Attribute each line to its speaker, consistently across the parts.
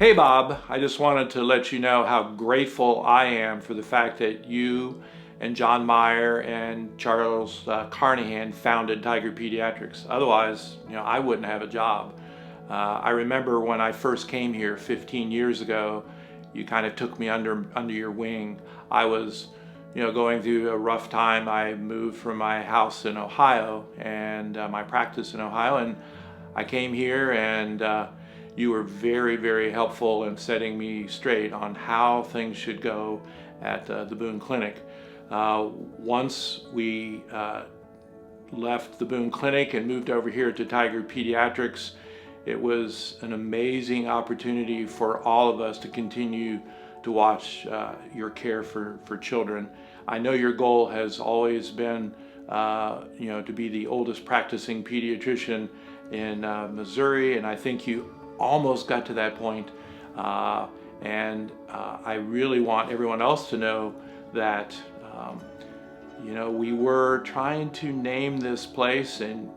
Speaker 1: Hey Bob, I just wanted to let you know how grateful I am for the fact that you and John Meyer and Charles Carnahan founded Tiger Pediatrics. Otherwise, I wouldn't have a job. I remember when I first came here 15 years ago, you kind of took me under your wing. I was, going through a rough time. I moved from my house in Ohio and my practice in Ohio, and I came here and you were very, very helpful in setting me straight on how things should go at the Boone Clinic. Once we left the Boone Clinic and moved over here to Tiger Pediatrics, it was an amazing opportunity for all of us to continue to watch your care for children. I know your goal has always been to be the oldest practicing pediatrician in Missouri, and I think you almost got to that point. I really want everyone else to know that we were trying to name this place, and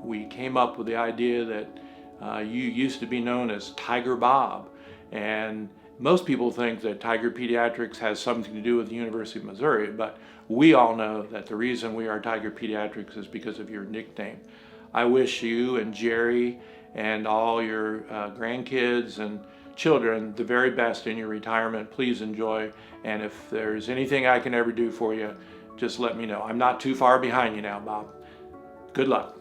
Speaker 1: we came up with the idea that you used to be known as Tiger Bob, and most people think that Tiger Pediatrics has something to do with the University of Missouri, but we all know that the reason we are Tiger Pediatrics is because of your nickname. I wish you and Jerry and all your grandkids and children the very best in your retirement. Please enjoy, and if there's anything I can ever do for you, just let me know. I'm not too far behind you now, Bob. Good luck.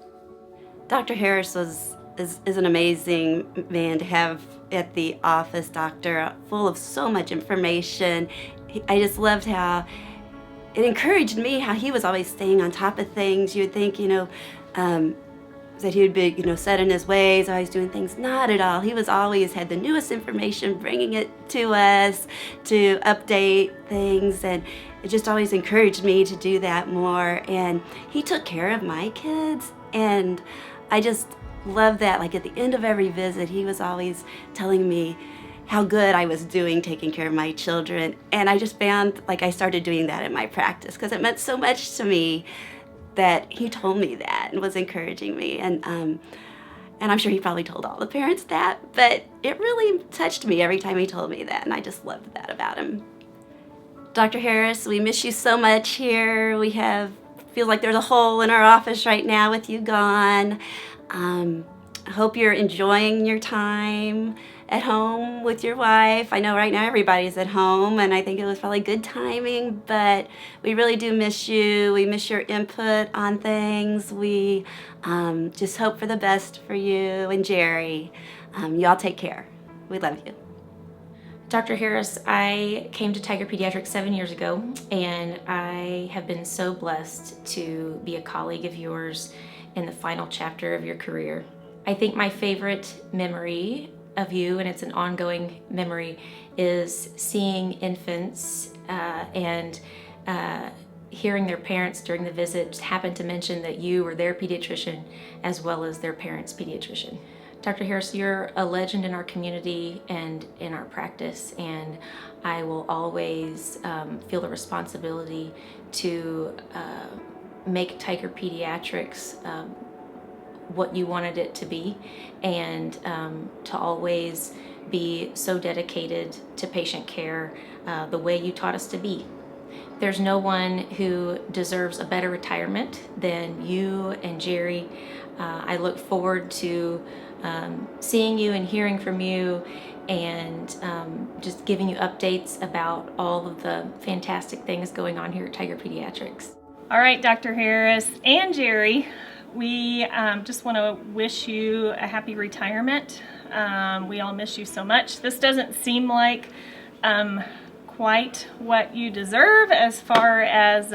Speaker 2: Dr. Harris is an amazing man to have at the office, doctor, full of so much information. I just loved how it encouraged me, how he was always staying on top of things. You would think, that he would be, set in his ways, always doing things. Not at all. He was always had the newest information, bringing it to us to update things, and it just always encouraged me to do that more. And he took care of my kids, and I just love that. Like at the end of every visit, he was always telling me how good I was doing taking care of my children, and I just found like I started doing that in my practice because it meant so much to me that he told me that and was encouraging me, and I'm sure he probably told all the parents that, but it really touched me every time he told me that, and I just loved that about him. Dr. Harris, we miss you so much here. Feels like there's a hole in our office right now with you gone. I hope you're enjoying your time at home with your wife. I know right now everybody's at home, and I think it was probably good timing, but we really do miss you. We miss your input on things. We just hope for the best for you and Jerry. Y'all take care. We love you.
Speaker 3: Dr. Harris, I came to Tiger Pediatrics 7 years ago, and I have been so blessed to be a colleague of yours in the final chapter of your career. I think my favorite memory of you, and it's an ongoing memory, is seeing infants and hearing their parents during the visit happen to mention that you were their pediatrician as well as their parents' pediatrician. Dr. Harris, you're a legend in our community and in our practice, and I will always feel the responsibility to make Tiger Pediatrics what you wanted it to be, and to always be so dedicated to patient care the way you taught us to be. There's no one who deserves a better retirement than you and Jerry. I look forward to seeing you and hearing from you, and just giving you updates about all of the fantastic things going on here at Tiger Pediatrics.
Speaker 4: All right, Dr. Harris and Jerry, we just want to wish you a happy retirement. We all miss you so much. This doesn't seem like quite what you deserve as far as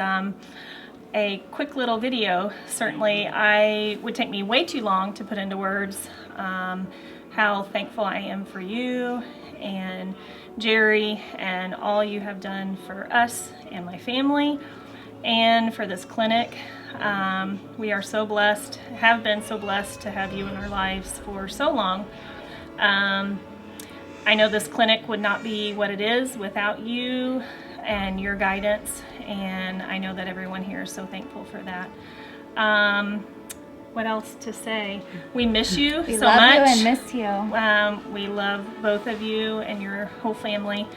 Speaker 4: a quick little video. Certainly, it would take me way too long to put into words how thankful I am for you and Jerry and all you have done for us and my family and for this clinic. We are so blessed, have been so blessed to have you in our lives for so long. I know this clinic would not be what it is without you and your guidance, and I know that everyone here is so thankful for that. what else to say. We miss you
Speaker 5: We
Speaker 4: so
Speaker 5: love
Speaker 4: much.
Speaker 5: you and miss you.
Speaker 4: We love both of you and your whole family.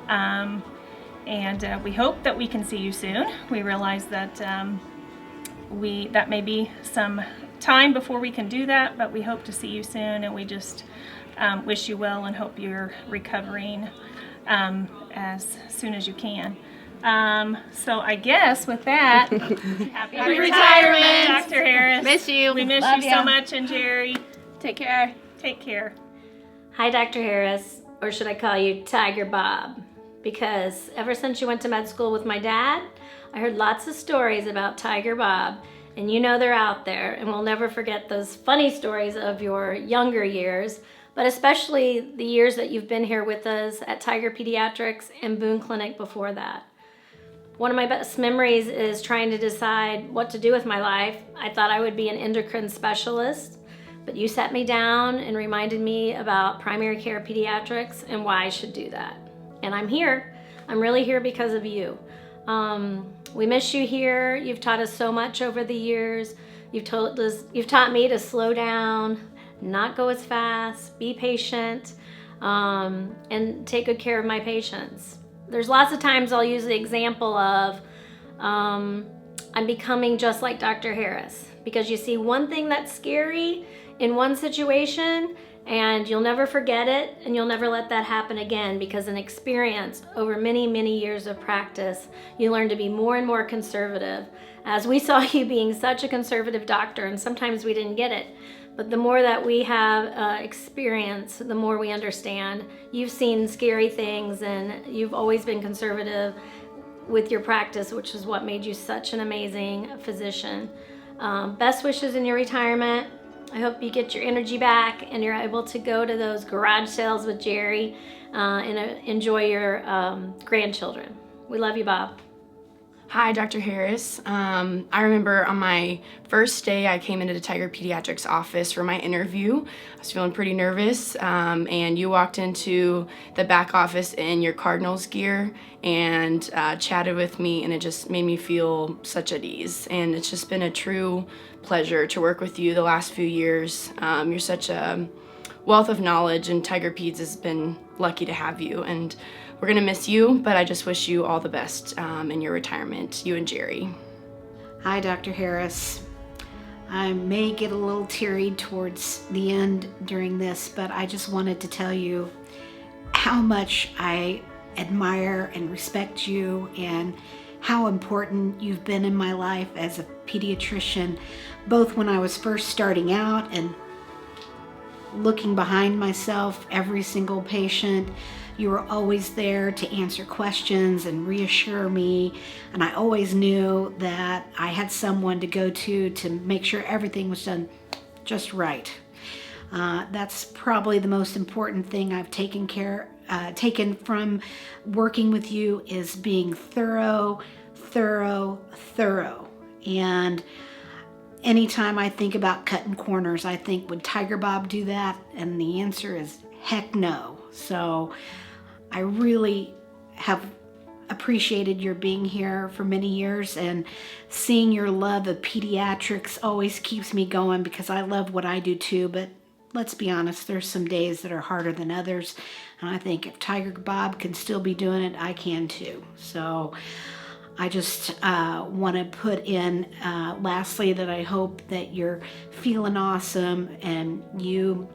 Speaker 4: And we hope that we can see you soon. We realize that that may be some time before we can do that, but we hope to see you soon, and we just wish you well and hope you're recovering as soon as you can. So I guess with that, happy retirement, Dr. Harris.
Speaker 5: Miss you.
Speaker 4: We miss
Speaker 5: Love
Speaker 4: you
Speaker 5: ya.
Speaker 4: so much, and Jerry,
Speaker 5: Take care.
Speaker 4: take care.
Speaker 3: Hi, Dr. Harris, or should I call you Tiger Bob? Because ever since you went to med school with my dad, I heard lots of stories about Tiger Bob, and you know they're out there, and we'll never forget those funny stories of your younger years, but especially the years that you've been here with us at Tiger Pediatrics and Boone Clinic before that. One of my best memories is trying to decide what to do with my life. I thought I would be an endocrine specialist, but you sat me down and reminded me about primary care pediatrics and why I should do that. And I'm here. I'm really here because of you. We miss you here. You've taught us so much over the years. You've taught me to slow down, not go as fast, be patient, and take good care of my patients. There's lots of times I'll use the example of I'm becoming just like Dr. Harris, because you see one thing that's scary in one situation and you'll never forget it, and you'll never let that happen again, because in experience over many, many years of practice, you learn to be more and more conservative. As we saw you being such a conservative doctor, and sometimes we didn't get it. But the more that we have experience, the more we understand. You've seen scary things, and you've always been conservative with your practice, which is what made you such an amazing physician. Best wishes in your retirement. I hope you get your energy back and you're able to go to those garage sales with Jerry and enjoy your grandchildren. We love you, Bob.
Speaker 6: Hi, Dr. Harris. I remember on my first day I came into the Tiger Pediatrics office for my interview. I was feeling pretty nervous, and you walked into the back office in your Cardinals gear and chatted with me, and it just made me feel such at ease. And it's just been a true pleasure to work with you the last few years. You're such a wealth of knowledge, and Tiger Peds has been lucky to have you. And we're gonna miss you, but I just wish you all the best in your retirement, you and Jerry.
Speaker 7: Hi, Dr. Harris. I may get a little teary towards the end during this, but I just wanted to tell you how much I admire and respect you, and how important you've been in my life as a pediatrician, both when I was first starting out and looking behind myself, every single patient. You were always there to answer questions and reassure me, and I always knew that I had someone to go to make sure everything was done just right. That's probably the most important thing I've taken from working with you, is being thorough. And anytime I think about cutting corners, I think, would Tiger Bob do that? And the answer is heck no. So I really have appreciated your being here for many years, and seeing your love of pediatrics always keeps me going, because I love what I do too. But let's be honest, there's some days that are harder than others. And I think if Tiger Bob can still be doing it, I can too. So I just want to put in lastly that I hope that you're feeling awesome, and you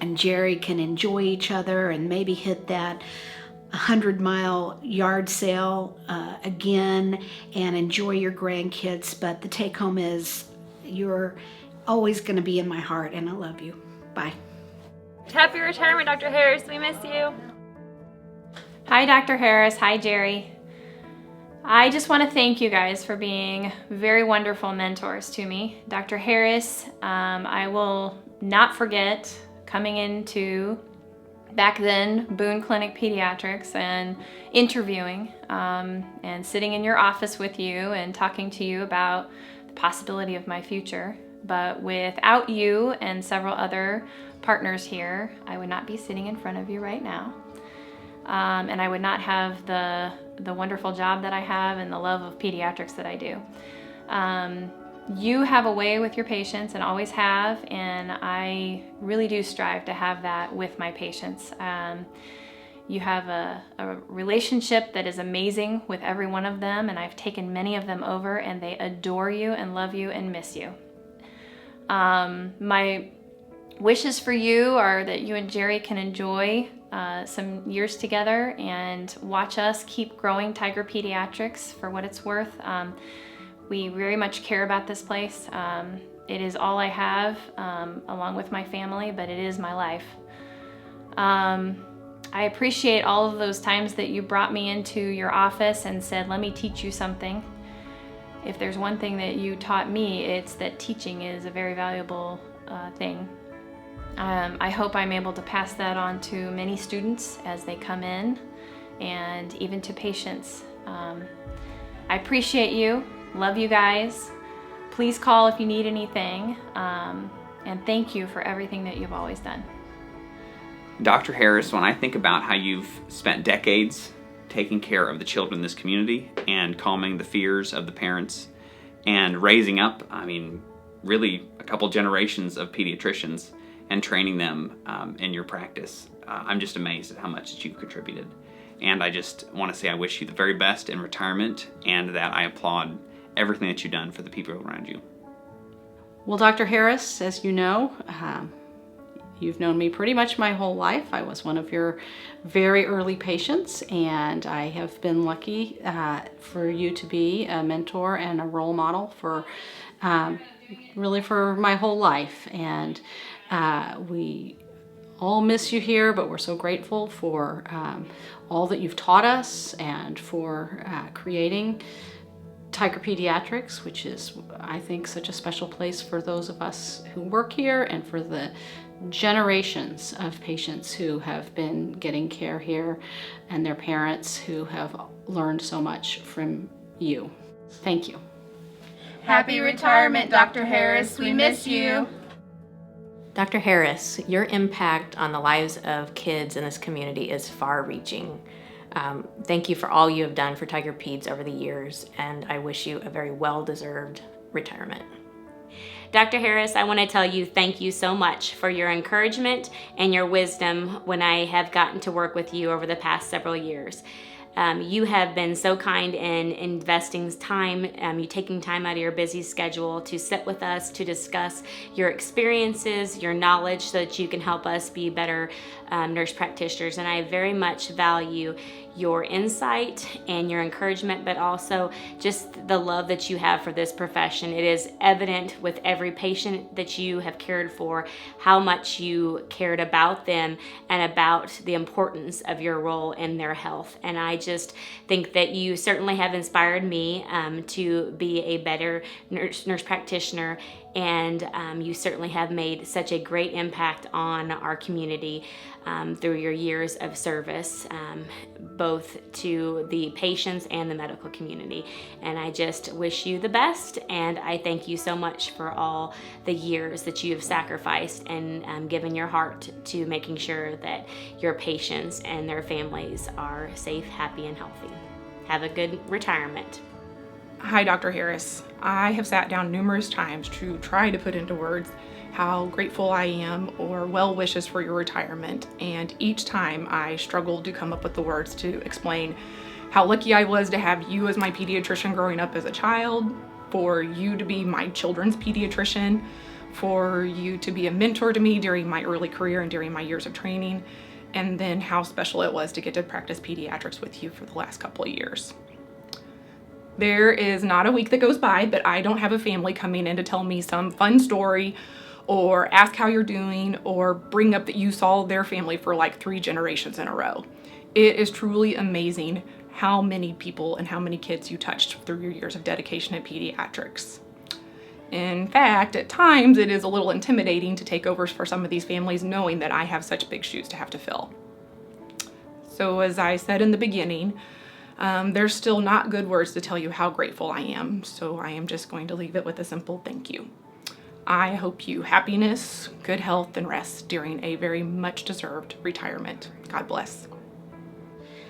Speaker 7: and Jerry can enjoy each other, and maybe hit that 100-mile yard sale again, and enjoy your grandkids. But the take home is, you're always going to be in my heart, and I love you. Bye.
Speaker 5: Happy retirement, Dr. Harris. We miss you.
Speaker 8: Hi, Dr. Harris. Hi, Jerry. I just want to thank you guys for being very wonderful mentors to me. Dr. Harris, I will not forget coming into, back then, Boone Clinic Pediatrics and interviewing and sitting in your office with you and talking to you about the possibility of my future. But without you and several other partners here, I would not be sitting in front of you right now. And I would not have the wonderful job that I have and the love of pediatrics that I do. You have a way with your patients and always have, and I really do strive to have that with my patients. You have a relationship that is amazing with every one of them, and I've taken many of them over, and they adore you and love you and miss you. My wishes for you are that you and Jerry can enjoy some years together and watch us keep growing Tiger Pediatrics for what it's worth. We very much care about this place. It is all I have, along with my family, but it is my life. I appreciate all of those times that you brought me into your office and said, let me teach you something. If there's one thing that you taught me, it's that teaching is a very valuable thing. I hope I'm able to pass that on to many students as they come in, and even to patients. I appreciate you. Love you guys. Please call if you need anything. And thank you for everything that you've always done.
Speaker 9: Dr. Harris, when I think about how you've spent decades taking care of the children in this community and calming the fears of the parents and raising up, really a couple generations of pediatricians and training them in your practice, I'm just amazed at how much that you've contributed. And I just want to say I wish you the very best in retirement, and that I applaud everything that you've done for the people around you.
Speaker 10: Well, Dr. Harris, as you know, you've known me pretty much my whole life. I was one of your very early patients, and I have been lucky for you to be a mentor and a role model for really for my whole life. And we all miss you here, but we're so grateful for all that you've taught us and for creating Tiger Pediatrics, which is, I think, such a special place for those of us who work here and for the generations of patients who have been getting care here and their parents who have learned so much from you. Thank you.
Speaker 11: Happy retirement, Dr. Harris. We miss you.
Speaker 3: Dr. Harris, your impact on the lives of kids in this community is far-reaching. Thank you for all you have done for Tiger Peds over the years, and I wish you a very well-deserved retirement.
Speaker 2: Dr. Harris, I want to tell you thank you so much for your encouragement and your wisdom when I have gotten to work with you over the past several years. You have been so kind in investing time, you taking time out of your busy schedule to sit with us, to discuss your experiences, your knowledge, so that you can help us be better nurse practitioners. And I very much value your insight and your encouragement, but also just the love that you have for this profession. It is evident with every patient that you have cared for how much you cared about them and about the importance of your role in their health. And I just think that you certainly have inspired me to be a better nurse practitioner, and you certainly have made such a great impact on our community through your years of service, both to the patients and the medical community. And I just wish you the best, and I thank you so much for all the years that you have sacrificed and given your heart to making sure that your patients and their families are safe, happy, and healthy. Have a good retirement.
Speaker 11: Hi, Dr. Harris. I have sat down numerous times to try to put into words how grateful I am or well wishes for your retirement, and each time I struggled to come up with the words to explain how lucky I was to have you as my pediatrician growing up as a child, for you to be my children's pediatrician, for you to be a mentor to me during my early career and during my years of training, and then how special it was to get to practice pediatrics with you for the last couple of years. There is not a week that goes by that I don't have a family coming in to tell me some fun story or ask how you're doing or bring up that you saw their family for like 3 generations in a row. It is truly amazing how many people and how many kids you touched through your years of dedication at pediatrics. In fact, at times it is a little intimidating to take over for some of these families knowing that I have such big shoes to have to fill. So as I said in the beginning, there's still not good words to tell you how grateful I am, so I am just going to leave it with a simple thank you. I hope you happiness, good health, and rest during a very much deserved retirement. God bless.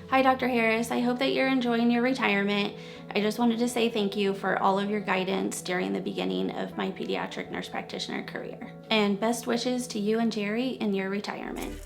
Speaker 3: Hi, Dr. Harris. I hope that you're enjoying your retirement. I just wanted to say thank you for all of your guidance during the beginning of my pediatric nurse practitioner career. And best wishes to you and Jerry in your retirement.